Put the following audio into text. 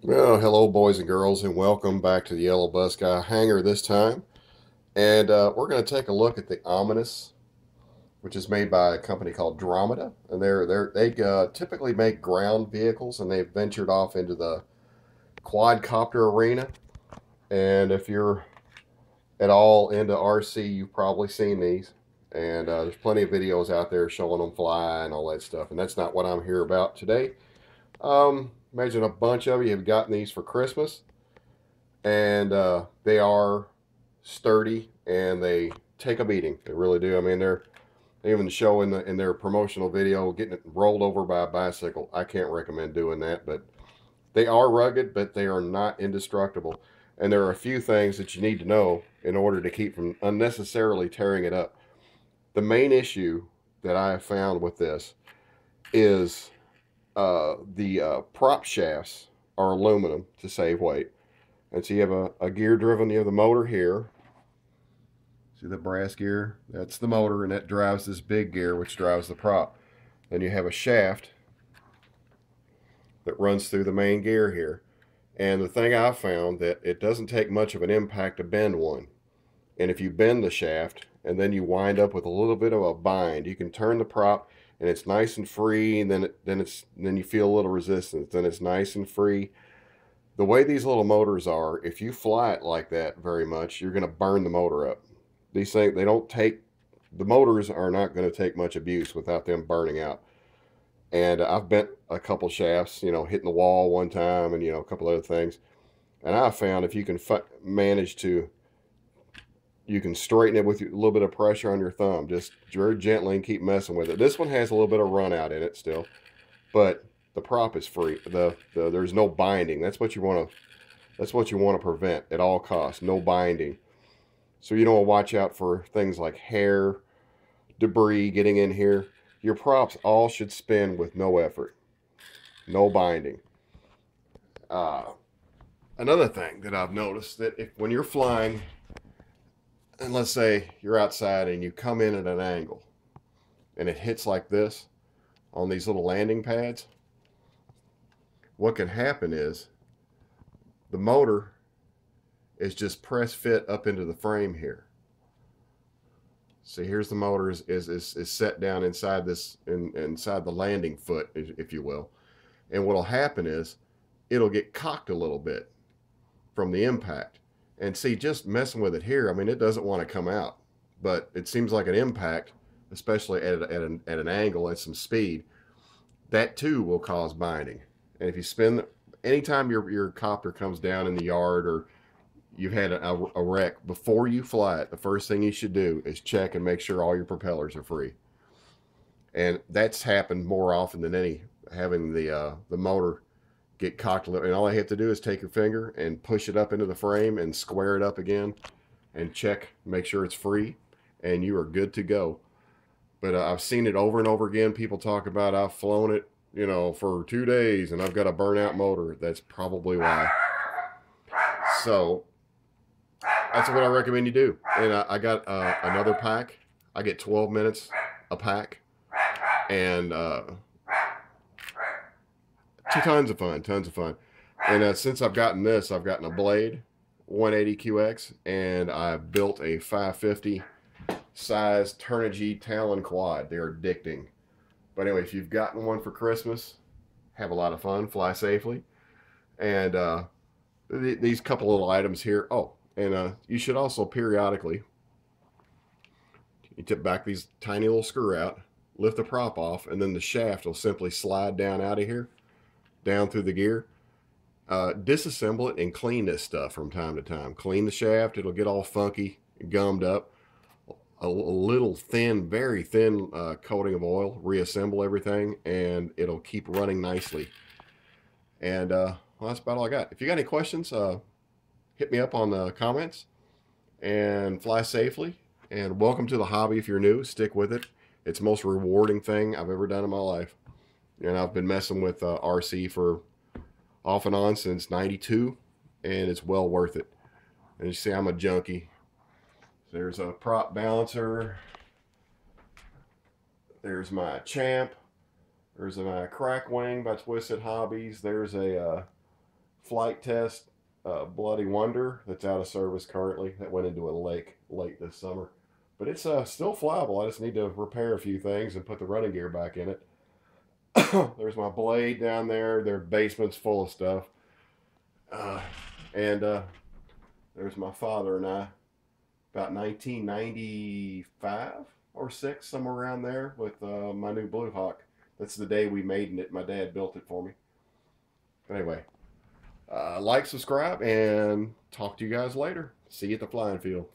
Well, hello, boys and girls, and welcome back to the Yellow Bus Guy hangar this time. And we're going to take a look at the Ominus, which is made by a company called Dromida. And they typically make ground vehicles, and they've ventured off into the quadcopter arena. And if you're at all into RC, you've probably seen these. And there's plenty of videos out there showing them fly and all that stuff. And that's not what I'm here about today. Imagine a bunch of you have gotten these for Christmas, and they are sturdy and they take a beating. They really do. I mean, they even show in their promotional video getting it rolled over by a bicycle. I can't recommend doing that, but they are rugged, but they are not indestructible. And there are a few things that you need to know in order to keep from unnecessarily tearing it up. The main issue that I have found with this is the prop shafts are aluminum to save weight. And so you have a gear driven, you have the motor here. See the brass gear? That's the motor, and that drives this big gear, which drives the prop. Then you have a shaft that runs through the main gear here. And the thing I've found that it doesn't take much of an impact to bend one. And if you bend the shaft and then you wind up with a little bit of a bind, you can turn the prop and it's nice and free, and then you feel a little resistance. Then it's nice and free. The way these little motors are, if you fly it like that very much, you're going to burn the motor up. These things, the motors are not going to take much abuse without them burning out. And I've bent a couple shafts, hitting the wall one time, and a couple other things. And I found if you can manage to, you can straighten it with a little bit of pressure on your thumb, just very gently, and keep messing with it. This one has a little bit of run out in it still, but the prop is free. There's no binding. That's what you want to prevent at all costs. No binding. So you don't want to watch out for things like hair, debris getting in here. Your props all should spin with no effort. No binding. Another thing that I've noticed that when you're flying, and let's say you're outside and you come in at an angle and it hits like this on these little landing pads, what can happen is the motor is just press fit up into the frame here. See, here's the motor is set down inside inside the landing foot, if you will. And what'll happen is it'll get cocked a little bit from the impact. And see, just messing with it here, I mean, it doesn't want to come out, but it seems like an impact, especially at an angle at some speed, that too will cause binding. And if you spin, anytime your copter comes down in the yard or you've had a wreck, before you fly it, the first thing you should do is check and make sure all your propellers are free. And that's happened more often than having the motor get cocked. And all I have to do is take your finger and push it up into the frame and square it up again and check, make sure it's free, and you are good to go. But I've seen it over and over again. People talk about I've flown it, for 2 days and I've got a burnout motor. That's probably why. So that's what I recommend you do. And I got another pack. I get 12 minutes a pack, and tons of fun. And since I've gotten this, I've gotten a Blade 180QX, and I built a 550 size Turnigy Talon quad. They're addicting. But anyway, if you've gotten one for Christmas, have a lot of fun, fly safely. And these couple little items here. Oh, and you should also periodically, you tip back these tiny little screw out, lift the prop off, and then the shaft will simply slide down out of here, down through the gear. Disassemble it and clean this stuff from time to time. Clean the shaft. It'll get all funky, gummed up. A little thin, very thin coating of oil. Reassemble everything, and it'll keep running nicely. And well, that's about all I got. If you got any questions, hit me up on the comments, and fly safely. And welcome to the hobby. If you're new, stick with it. It's the most rewarding thing I've ever done in my life. And I've been messing with RC for off and on since '92, and it's well worth it. And you see, I'm a junkie. There's a prop balancer. There's my Champ. There's my Crack Wing by Twisted Hobbies. There's a flight test Bloody Wonder that's out of service currently. That went into a lake late this summer. But it's still flyable. I just need to repair a few things and put the running gear back in it. There's my blade down there. Their basement's full of stuff. And there's my father and I, about 1995 or 6, somewhere around there, with my new Blue Hawk. That's the day we maiden it. My dad built it for me. But anyway, like, subscribe, and talk to you guys later. See you at the flying field.